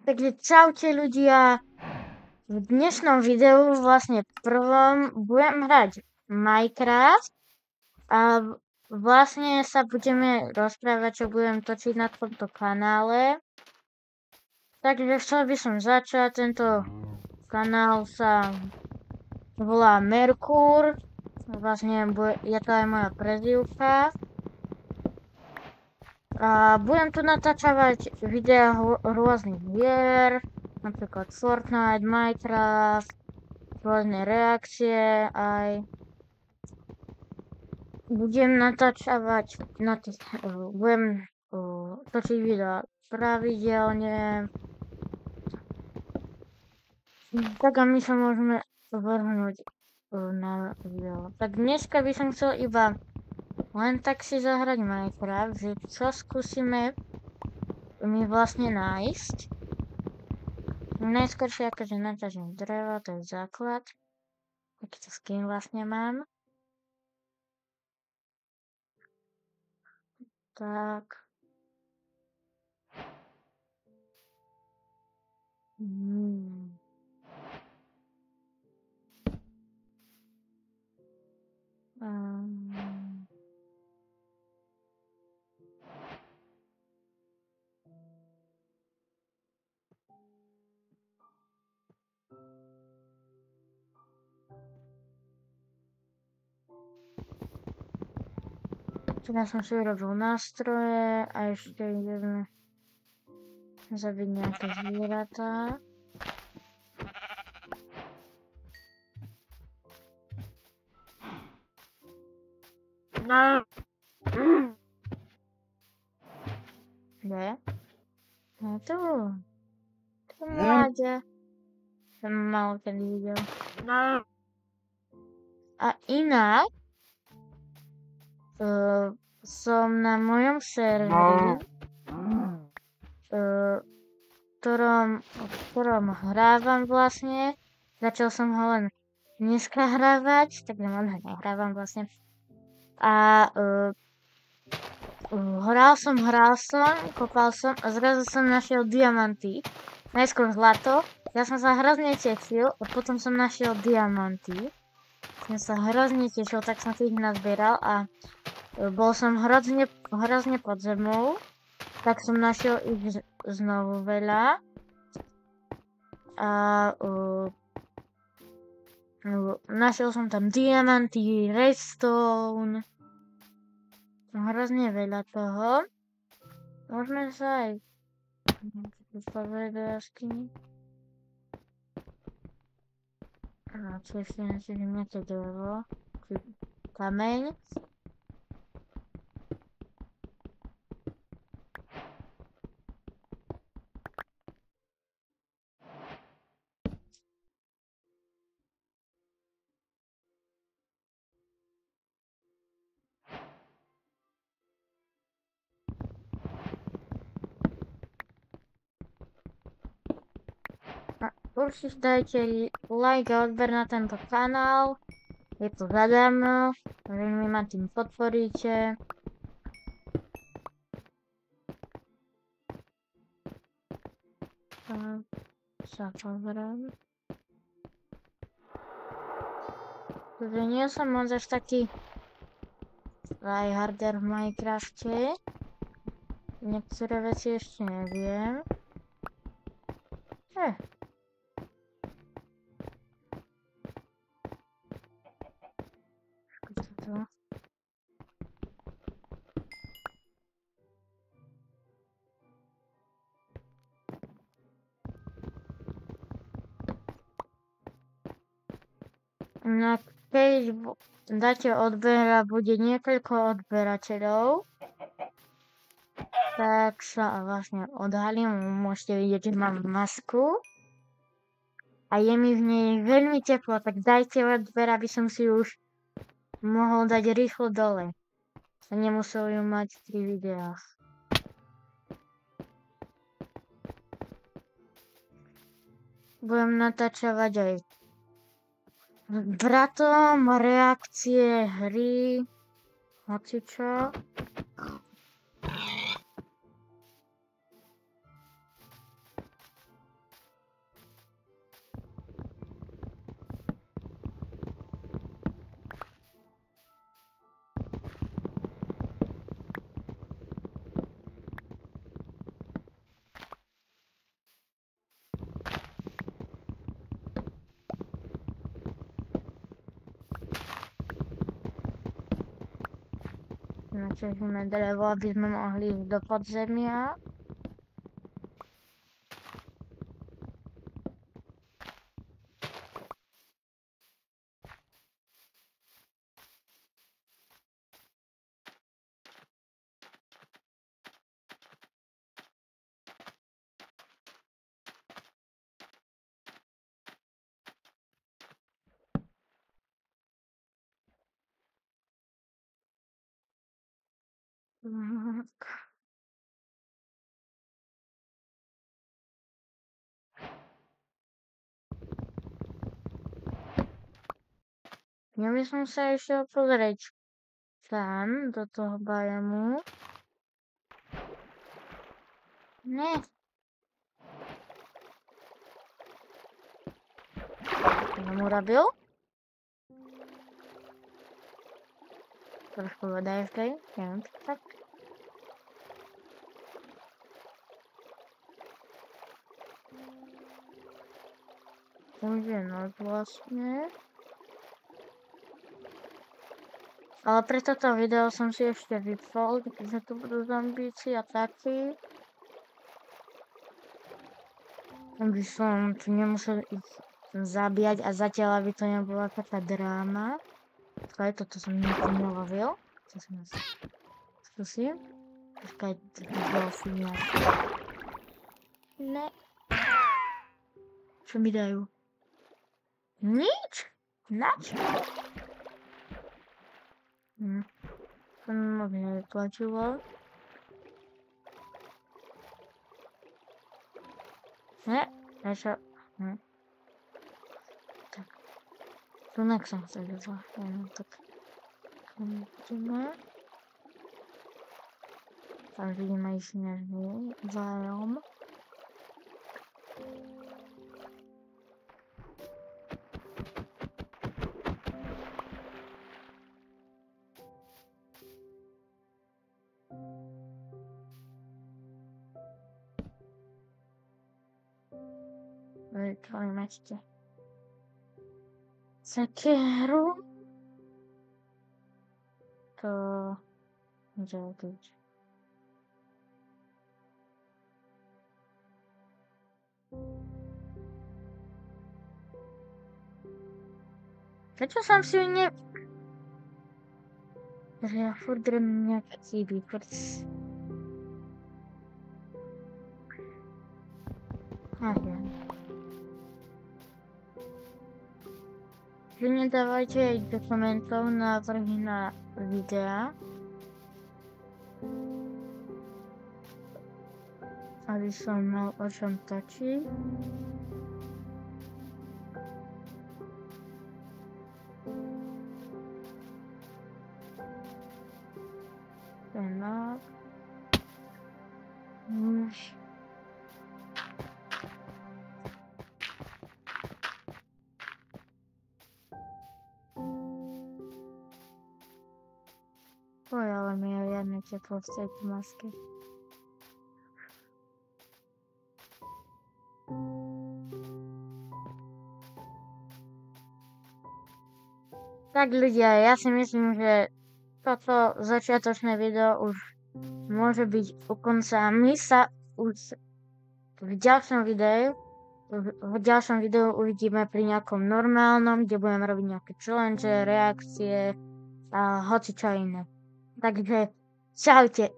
Takže čaute ľudia, v dnešnom videu vlastne prvom budem hrať Minecraft a vlastne sa budeme rozprávať, čo budem točiť na tomto kanále. Takže chcel by som začať, tento kanál sa volá Merkur, vlastne je to aj moja prezývka. A budem tu natáčavať videa rôznych hier, napríklad Fortnite, Minecraft, rôzne reakcie aj. Budem natáčavať, budem točiť videa pravidelne. Tak a my sa môžeme vrhnúť na video. Tak dneska by som chcel iba len tak si zahrať Minecraft, že čo skúsime mi vlastne nájsť. Najskôršie akože naťažím drevo, to je základ. Takýto skin vlastne mám. Tak. Teraz som si urobil nástroje a ešte ideme zabiť nejaké zvieratá. Kde? No tu. Tu máte. Som mal ten video. A inak som na mojom serveri, ktorom hrávam vlastne. Začal som ho len dneska hrávať, tak len nehrávam vlastne. A hral som, kopal som a zrazu som našiel diamanty. Najskôr zlato. Ja som sa hrozne tešil a potom som našiel diamanty. Som sa hrozne tešil, tak som si ich nazbieral a bol som hrozne pod zemou. Tak som našiel ich znovu veľa. A našiel som tam diamanty, redstone. Hrozne veľa toho. Môžeme sa aj pozrieť do jaskyni. A tu ešte naťažíme to drevo. Kameň. Určite dajte like a odber na tento kanál. Je to zadarmo, veľmi ma tým podporíte. Tak sa pozriem. Takže nie som moc až taký tryharder v Minecrafte. Niektoré veci ešte neviem. Keď dáte odber a bude niekoľko odberateľov, tak sa vlastne odhalím. Môžete vidieť, že mám masku a je mi v nej veľmi teplo, tak dajte odber, aby som si už mohol dať rýchlo dole a nemusel ju mať pri videách. Budem natáčavať aj bratom, reakcie, hry, hocičo. Načežíme drevo, aby sme mohli ísť do podzemia. Ja by som sa išiel pozrieť tam, do toho biomu. Ne. Čo som urobil? Trošku voda je v tej, neviem, tak. Už je noc vlastne. Ale pre toto video som si ešte vypol, keďže tu budú zombíci a takí. Aby som tu nemusel ich zabíjať a zatiaľ, aby to nebola taká dráma. Počkaj, toto som nelovil. Co som asi... Skúsim. Počkaj, delfínia. Ne. Čo mi dajú? Nič? Nač? To mi moc nevyplačilo. Ne, prečo? Tak. Tunak som chcel zvlášť, tak. Ideme. Tam vidíme aj snežný biom. Vytvoríme ešte sekeru. To môže byť. Prečo som si ju ne... Že ja furt robím nejaké chyby, furt... Neviem. Kľudne dávajte aj do komentov návrhy na videa. Aby som mal o čom točiť. Tenok. Oj, ale mi je riadne teplo v tejto maske. Tak ľudia, ja si myslím, že toto začiatočné video už môže byť u konca. My sa už v ďalšom videu uvidíme pri nejakom normálnom, kde budeme robiť nejaké challenge, reakcie a hocičo iné. Takže čaute.